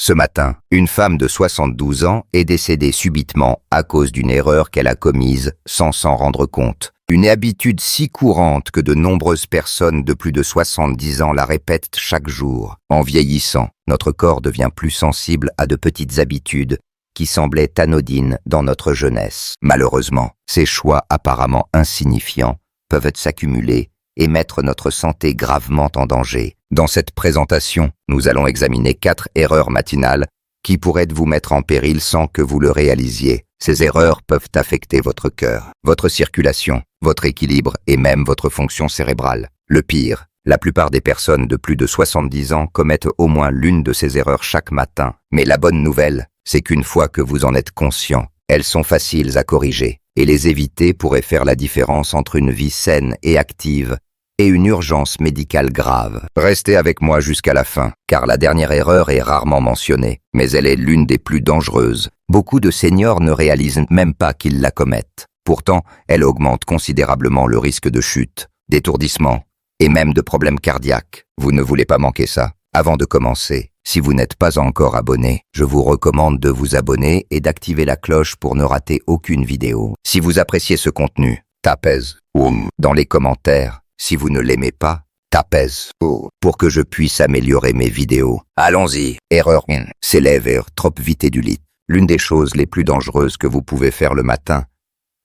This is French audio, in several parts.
Ce matin, une femme de 72 ans est décédée subitement à cause d'une erreur qu'elle a commise sans s'en rendre compte. Une habitude si courante que de nombreuses personnes de plus de 70 ans la répètent chaque jour. En vieillissant, notre corps devient plus sensible à de petites habitudes qui semblaient anodines dans notre jeunesse. Malheureusement, ces choix apparemment insignifiants peuvent s'accumuler et mettre notre santé gravement en danger. Dans cette présentation, nous allons examiner 4 erreurs matinales qui pourraient vous mettre en péril sans que vous le réalisiez. Ces erreurs peuvent affecter votre cœur, votre circulation, votre équilibre et même votre fonction cérébrale. Le pire, la plupart des personnes de plus de 70 ans commettent au moins l'une de ces erreurs chaque matin. Mais la bonne nouvelle, c'est qu'une fois que vous en êtes conscient, elles sont faciles à corriger. Et les éviter pourrait faire la différence entre une vie saine et active et une urgence médicale grave. Restez avec moi jusqu'à la fin, car la dernière erreur est rarement mentionnée, mais elle est l'une des plus dangereuses. Beaucoup de seniors ne réalisent même pas qu'ils la commettent. Pourtant, elle augmente considérablement le risque de chute, d'étourdissement et même de problèmes cardiaques. Vous ne voulez pas manquer ça? Avant de commencer, si vous n'êtes pas encore abonné, je vous recommande de vous abonner et d'activer la cloche pour ne rater aucune vidéo. Si vous appréciez ce contenu, tapez dans les commentaires. Si vous ne l'aimez pas, tapez pour que je puisse améliorer mes vidéos. Allons-y. Erreur 1. S'élever trop vite du lit. L'une des choses les plus dangereuses que vous pouvez faire le matin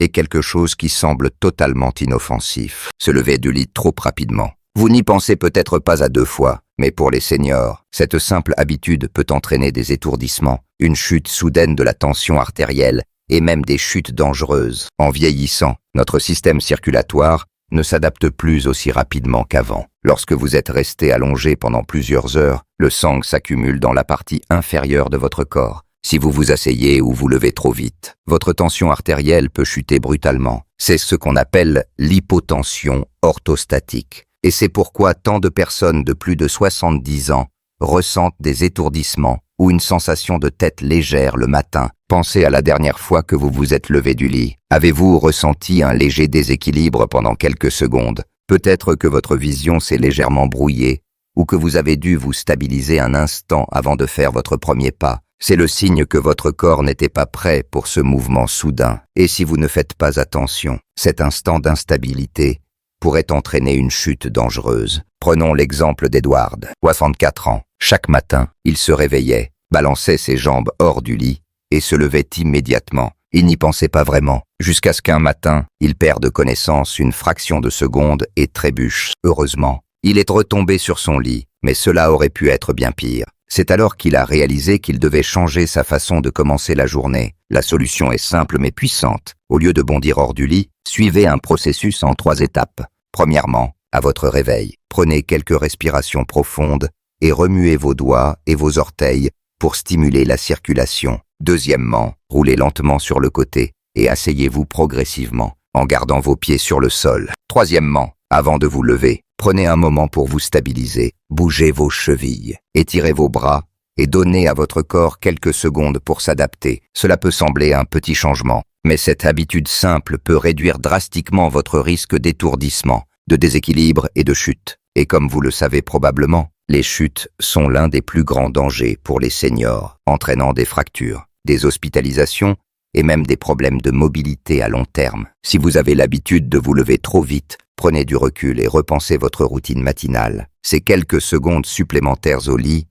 est quelque chose qui semble totalement inoffensif. Se lever du lit trop rapidement. Vous n'y pensez peut-être pas à 2 fois, mais pour les seniors, cette simple habitude peut entraîner des étourdissements, une chute soudaine de la tension artérielle et même des chutes dangereuses. En vieillissant, notre système circulatoire ne s'adapte plus aussi rapidement qu'avant. Lorsque vous êtes resté allongé pendant plusieurs heures, le sang s'accumule dans la partie inférieure de votre corps. Si vous vous asseyez ou vous levez trop vite, votre tension artérielle peut chuter brutalement. C'est ce qu'on appelle l'hypotension orthostatique. Et c'est pourquoi tant de personnes de plus de 70 ans ressentent des étourdissements ou une sensation de tête légère le matin. Pensez à la dernière fois que vous vous êtes levé du lit. Avez-vous ressenti un léger déséquilibre pendant quelques secondes? Peut-être que votre vision s'est légèrement brouillée ou que vous avez dû vous stabiliser un instant avant de faire votre premier pas. C'est le signe que votre corps n'était pas prêt pour ce mouvement soudain. Et si vous ne faites pas attention, cet instant d'instabilité pourrait entraîner une chute dangereuse. Prenons l'exemple d'Edward, 64 ans. Chaque matin, il se réveillait, balançait ses jambes hors du lit et se levait immédiatement. Il n'y pensait pas vraiment, jusqu'à ce qu'un matin, il perde connaissance une fraction de seconde et trébuche. Heureusement, il est retombé sur son lit, mais cela aurait pu être bien pire. C'est alors qu'il a réalisé qu'il devait changer sa façon de commencer la journée. La solution est simple mais puissante. Au lieu de bondir hors du lit, suivez un processus en 3 étapes. Premièrement, à votre réveil, prenez quelques respirations profondes et remuez vos doigts et vos orteils pour stimuler la circulation. Deuxièmement, roulez lentement sur le côté et asseyez-vous progressivement en gardant vos pieds sur le sol. Troisièmement, avant de vous lever, prenez un moment pour vous stabiliser, bougez vos chevilles, étirez vos bras et donnez à votre corps quelques secondes pour s'adapter. Cela peut sembler un petit changement, mais cette habitude simple peut réduire drastiquement votre risque d'étourdissement, de déséquilibre et de chute. Et comme vous le savez probablement, les chutes sont l'un des plus grands dangers pour les seniors, entraînant des fractures, des hospitalisations et même des problèmes de mobilité à long terme. Si vous avez l'habitude de vous lever trop vite, prenez du recul et repensez votre routine matinale. Ces quelques secondes supplémentaires au lit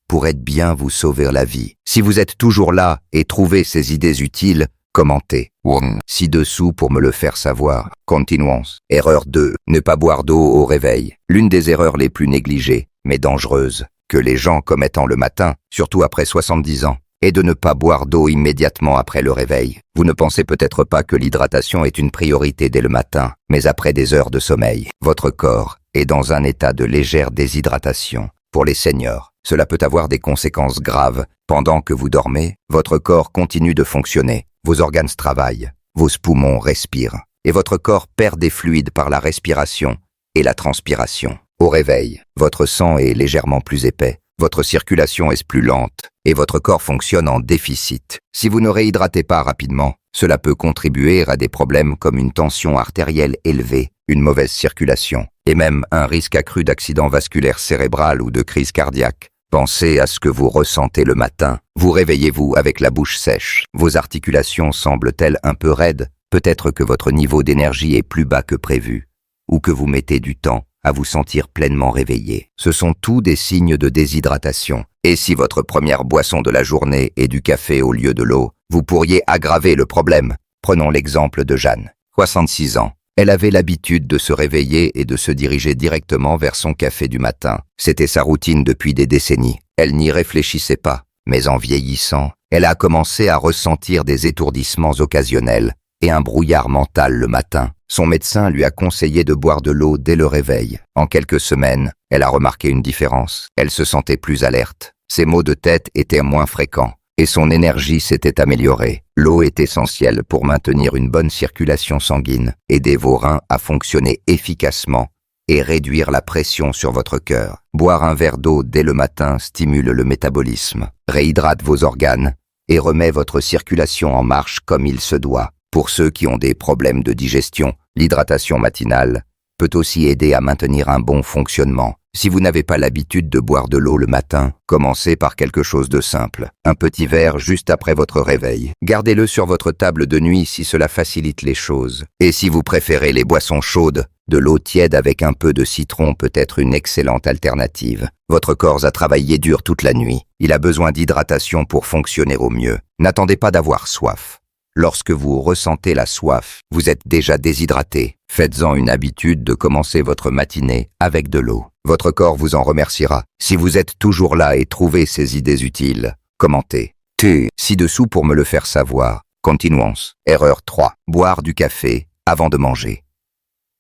pourraient bien vous sauver la vie. Si vous êtes toujours là et trouvez ces idées utiles, commentez ci-dessous pour me le faire savoir. Continuons. Erreur 2. Ne pas boire d'eau au réveil. L'une des erreurs les plus négligées, mais dangereuses, que les gens commettent le matin, surtout après 70 ans, est de ne pas boire d'eau immédiatement après le réveil. Vous ne pensez peut-être pas que l'hydratation est une priorité dès le matin, mais après des heures de sommeil, votre corps est dans un état de légère déshydratation. Pour les seniors, cela peut avoir des conséquences graves. Pendant que vous dormez, votre corps continue de fonctionner. Vos organes travaillent, vos poumons respirent, et votre corps perd des fluides par la respiration et la transpiration. Au réveil, votre sang est légèrement plus épais, votre circulation est plus lente, et votre corps fonctionne en déficit. Si vous ne réhydratez pas rapidement, cela peut contribuer à des problèmes comme une tension artérielle élevée, une mauvaise circulation, et même un risque accru d'accident vasculaire cérébral ou de crise cardiaque. Pensez à ce que vous ressentez le matin. Vous réveillez-vous avec la bouche sèche. Vos articulations semblent-elles un peu raides? Peut-être que votre niveau d'énergie est plus bas que prévu, ou que vous mettez du temps à vous sentir pleinement réveillé. Ce sont tous des signes de déshydratation. Et si votre première boisson de la journée est du café au lieu de l'eau, vous pourriez aggraver le problème. Prenons l'exemple de Jeanne, 66 ans. Elle avait l'habitude de se réveiller et de se diriger directement vers son café du matin. C'était sa routine depuis des décennies. Elle n'y réfléchissait pas. Mais en vieillissant, elle a commencé à ressentir des étourdissements occasionnels et un brouillard mental le matin. Son médecin lui a conseillé de boire de l'eau dès le réveil. En quelques semaines, elle a remarqué une différence. Elle se sentait plus alerte. Ses maux de tête étaient moins fréquents et son énergie s'était améliorée. L'eau est essentielle pour maintenir une bonne circulation sanguine, aider vos reins à fonctionner efficacement et réduire la pression sur votre cœur. Boire un verre d'eau dès le matin stimule le métabolisme, réhydrate vos organes et remet votre circulation en marche comme il se doit. Pour ceux qui ont des problèmes de digestion, l'hydratation matinale peut aussi aider à maintenir un bon fonctionnement. Si vous n'avez pas l'habitude de boire de l'eau le matin, commencez par quelque chose de simple. Un petit verre juste après votre réveil. Gardez-le sur votre table de nuit si cela facilite les choses. Et si vous préférez les boissons chaudes, de l'eau tiède avec un peu de citron peut être une excellente alternative. Votre corps a travaillé dur toute la nuit. Il a besoin d'hydratation pour fonctionner au mieux. N'attendez pas d'avoir soif. Lorsque vous ressentez la soif, vous êtes déjà déshydraté. Faites-en une habitude de commencer votre matinée avec de l'eau. Votre corps vous en remerciera. Si vous êtes toujours là et trouvez ces idées utiles, commentez. Ci-dessous pour me le faire savoir. Continuons. Erreur 3. Boire du café avant de manger.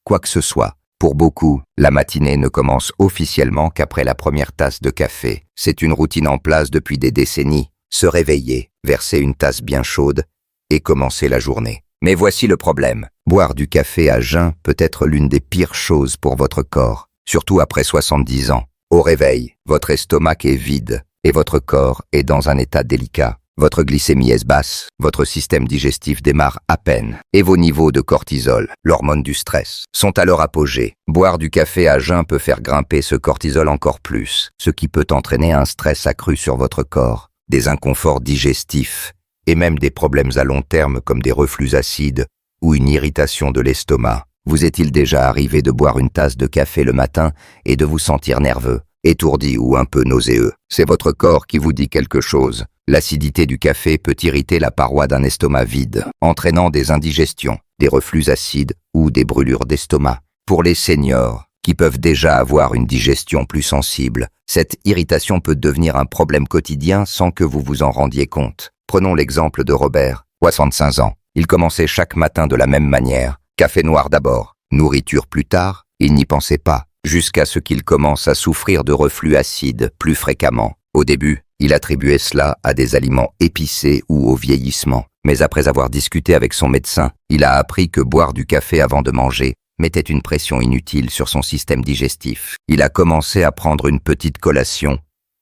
Quoi que ce soit, pour beaucoup, la matinée ne commence officiellement qu'après la première tasse de café. C'est une routine en place depuis des décennies. Se réveiller, verser une tasse bien chaude et commencer la journée. Mais voici le problème. Boire du café à jeun peut être l'une des pires choses pour votre corps, surtout après 70 ans. Au réveil, votre estomac est vide et votre corps est dans un état délicat. Votre glycémie est basse, votre système digestif démarre à peine et vos niveaux de cortisol, l'hormone du stress, sont à leur apogée. Boire du café à jeun peut faire grimper ce cortisol encore plus, ce qui peut entraîner un stress accru sur votre corps, des inconforts digestifs et même des problèmes à long terme comme des reflux acides ou une irritation de l'estomac. Vous est-il déjà arrivé de boire une tasse de café le matin et de vous sentir nerveux, étourdi ou un peu nauséeux? C'est votre corps qui vous dit quelque chose. L'acidité du café peut irriter la paroi d'un estomac vide, entraînant des indigestions, des reflux acides ou des brûlures d'estomac. Pour les seniors, qui peuvent déjà avoir une digestion plus sensible, cette irritation peut devenir un problème quotidien sans que vous vous en rendiez compte. Prenons l'exemple de Robert, 65 ans. Il commençait chaque matin de la même manière. Café noir d'abord, nourriture plus tard. Il n'y pensait pas, jusqu'à ce qu'il commence à souffrir de reflux acides plus fréquemment. Au début, il attribuait cela à des aliments épicés ou au vieillissement. Mais après avoir discuté avec son médecin, il a appris que boire du café avant de manger mettait une pression inutile sur son système digestif. Il a commencé à prendre une petite collation,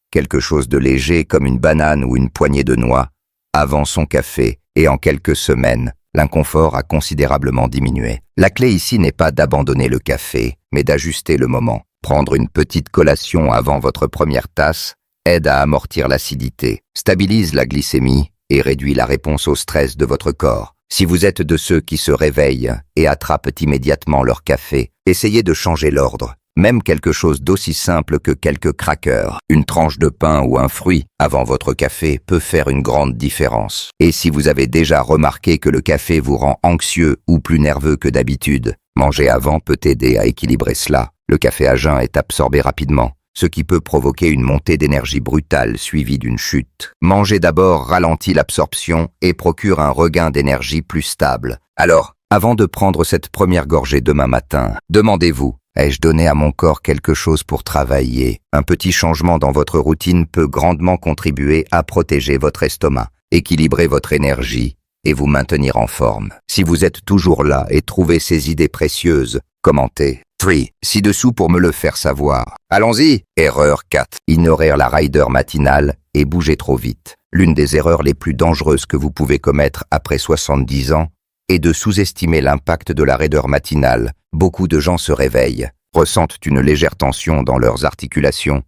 quelque chose de léger comme une banane ou une poignée de noix, avant son café, et en quelques semaines, l'inconfort a considérablement diminué. La clé ici n'est pas d'abandonner le café, mais d'ajuster le moment. Prendre une petite collation avant votre première tasse aide à amortir l'acidité, stabilise la glycémie et réduit la réponse au stress de votre corps. Si vous êtes de ceux qui se réveillent et attrapent immédiatement leur café, essayez de changer l'ordre. Même quelque chose d'aussi simple que quelques crackers, une tranche de pain ou un fruit avant votre café peut faire une grande différence. Et si vous avez déjà remarqué que le café vous rend anxieux ou plus nerveux que d'habitude, manger avant peut aider à équilibrer cela. Le café à jeun est absorbé rapidement, ce qui peut provoquer une montée d'énergie brutale suivie d'une chute. Manger d'abord ralentit l'absorption et procure un regain d'énergie plus stable. Alors, avant de prendre cette première gorgée demain matin, demandez-vous: ai-je donné à mon corps quelque chose pour travailler? Un petit changement dans votre routine peut grandement contribuer à protéger votre estomac, équilibrer votre énergie et vous maintenir en forme. Si vous êtes toujours là et trouvez ces idées précieuses, commentez. 3. Ci-dessous pour me le faire savoir. Allons-y. Erreur 4. Ignorer la rider matinale et bouger trop vite. L'une des erreurs les plus dangereuses que vous pouvez commettre après 70 ans est de sous-estimer l'impact de la raideur matinale. Beaucoup de gens se réveillent, ressentent une légère tension dans leurs articulations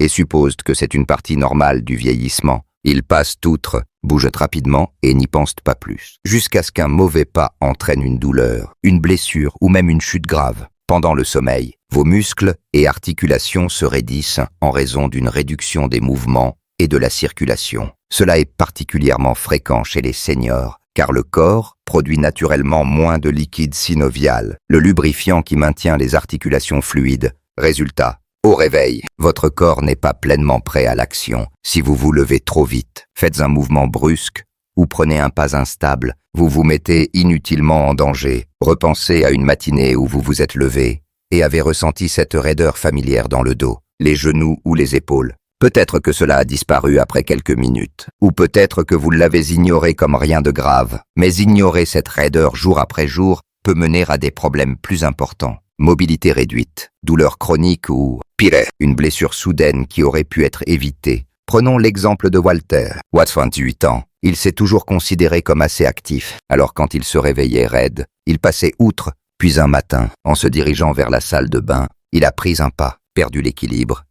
et supposent que c'est une partie normale du vieillissement. Ils passent outre, bougent rapidement et n'y pensent pas plus. Jusqu'à ce qu'un mauvais pas entraîne une douleur, une blessure ou même une chute grave. Pendant le sommeil, vos muscles et articulations se raidissent en raison d'une réduction des mouvements et de la circulation. Cela est particulièrement fréquent chez les seniors, car le corps produit naturellement moins de liquide synovial, le lubrifiant qui maintient les articulations fluides. Résultat, au réveil, votre corps n'est pas pleinement prêt à l'action. Si vous vous levez trop vite, faites un mouvement brusque ou prenez un pas instable, vous vous mettez inutilement en danger. Repensez à une matinée où vous vous êtes levé et avez ressenti cette raideur familière dans le dos, les genoux ou les épaules. Peut-être que cela a disparu après quelques minutes, ou peut-être que vous l'avez ignoré comme rien de grave, mais ignorer cette raideur jour après jour peut mener à des problèmes plus importants. Mobilité réduite, douleur chronique ou, pire, une blessure soudaine qui aurait pu être évitée. Prenons l'exemple de Walter. Watts, 28 ans. Il s'est toujours considéré comme assez actif, alors quand il se réveillait raide, il passait outre, puis un matin, en se dirigeant vers la salle de bain, il a pris un pas, perdu l'équilibre,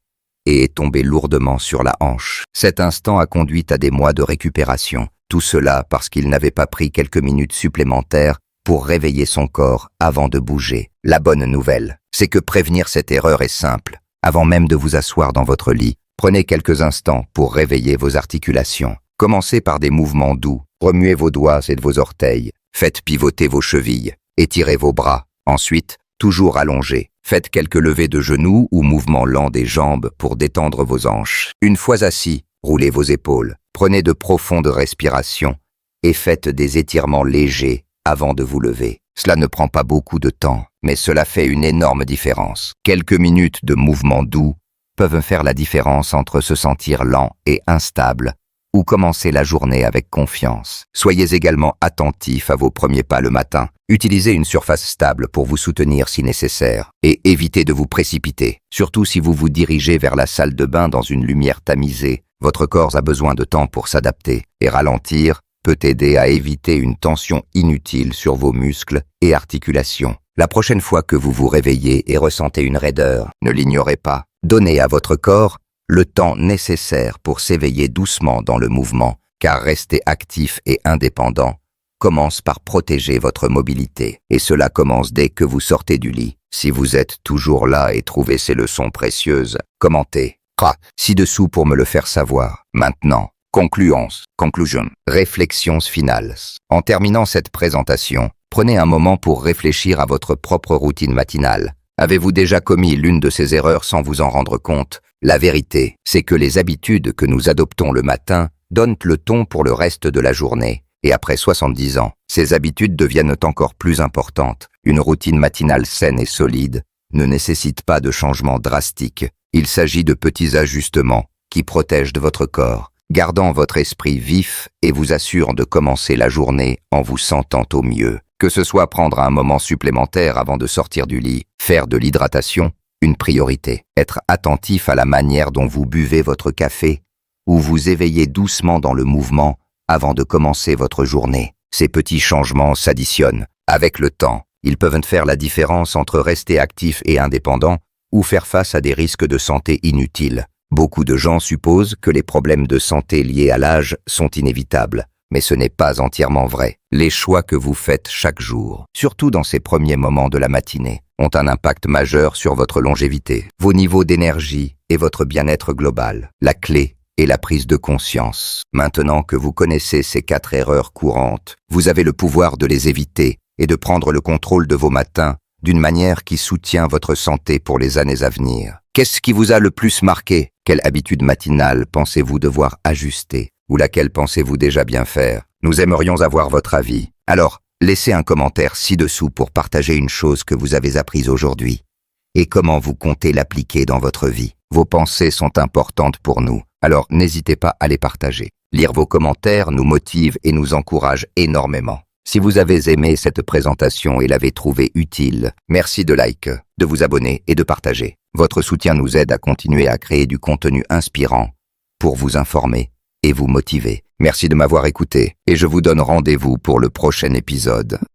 et est tombé lourdement sur la hanche. Cet instant a conduit à des mois de récupération, tout cela parce qu'il n'avait pas pris quelques minutes supplémentaires pour réveiller son corps avant de bouger. La bonne nouvelle, c'est que prévenir cette erreur est simple. Avant même de vous asseoir dans votre lit, prenez quelques instants pour réveiller vos articulations. Commencez par des mouvements doux, remuez vos doigts et vos orteils, faites pivoter vos chevilles, étirez vos bras. Ensuite, toujours allongés, faites quelques levées de genoux ou mouvements lents des jambes pour détendre vos hanches. Une fois assis, roulez vos épaules, prenez de profondes respirations et faites des étirements légers avant de vous lever. Cela ne prend pas beaucoup de temps, mais cela fait une énorme différence. Quelques minutes de mouvements doux peuvent faire la différence entre se sentir lent et instable ou commencer la journée avec confiance. Soyez également attentif à vos premiers pas le matin. Utilisez une surface stable pour vous soutenir si nécessaire et évitez de vous précipiter. Surtout si vous vous dirigez vers la salle de bain dans une lumière tamisée, votre corps a besoin de temps pour s'adapter et ralentir peut aider à éviter une tension inutile sur vos muscles et articulations. La prochaine fois que vous vous réveillez et ressentez une raideur, ne l'ignorez pas. Donnez à votre corps le temps nécessaire pour s'éveiller doucement dans le mouvement, car rester actif et indépendant commence par protéger votre mobilité. Et cela commence dès que vous sortez du lit. Si vous êtes toujours là et trouvez ces leçons précieuses, commentez ci-dessous pour me le faire savoir. Maintenant, conclusion. Réflexions finales. En terminant cette présentation, prenez un moment pour réfléchir à votre propre routine matinale. Avez-vous déjà commis l'une de ces erreurs sans vous en rendre compte? La vérité, c'est que les habitudes que nous adoptons le matin donnent le ton pour le reste de la journée. Et après 70 ans, ces habitudes deviennent encore plus importantes. Une routine matinale saine et solide ne nécessite pas de changements drastiques. Il s'agit de petits ajustements qui protègent de votre corps, gardant votre esprit vif et vous assurent de commencer la journée en vous sentant au mieux. Que ce soit prendre un moment supplémentaire avant de sortir du lit, faire de l'hydratation, une priorité. Être attentif à la manière dont vous buvez votre café ou vous éveillez doucement dans le mouvement avant de commencer votre journée. Ces petits changements s'additionnent. Avec le temps, ils peuvent faire la différence entre rester actif et indépendant ou faire face à des risques de santé inutiles. Beaucoup de gens supposent que les problèmes de santé liés à l'âge sont inévitables, mais ce n'est pas entièrement vrai. Les choix que vous faites chaque jour, surtout dans ces premiers moments de la matinée, ont un impact majeur sur votre longévité, vos niveaux d'énergie et votre bien-être global. La clé est la prise de conscience. Maintenant que vous connaissez ces 4 erreurs courantes, vous avez le pouvoir de les éviter et de prendre le contrôle de vos matins d'une manière qui soutient votre santé pour les années à venir. Qu'est-ce qui vous a le plus marqué? Quelle habitude matinale pensez-vous devoir ajuster? Ou laquelle pensez-vous déjà bien faire? Nous aimerions avoir votre avis. Alors, laissez un commentaire ci-dessous pour partager une chose que vous avez apprise aujourd'hui et comment vous comptez l'appliquer dans votre vie. Vos pensées sont importantes pour nous, alors n'hésitez pas à les partager. Lire vos commentaires nous motive et nous encourage énormément. Si vous avez aimé cette présentation et l'avez trouvée utile, merci de liker, de vous abonner et de partager. Votre soutien nous aide à continuer à créer du contenu inspirant pour vous informer et vous motiver. Merci de m'avoir écouté et je vous donne rendez-vous pour le prochain épisode.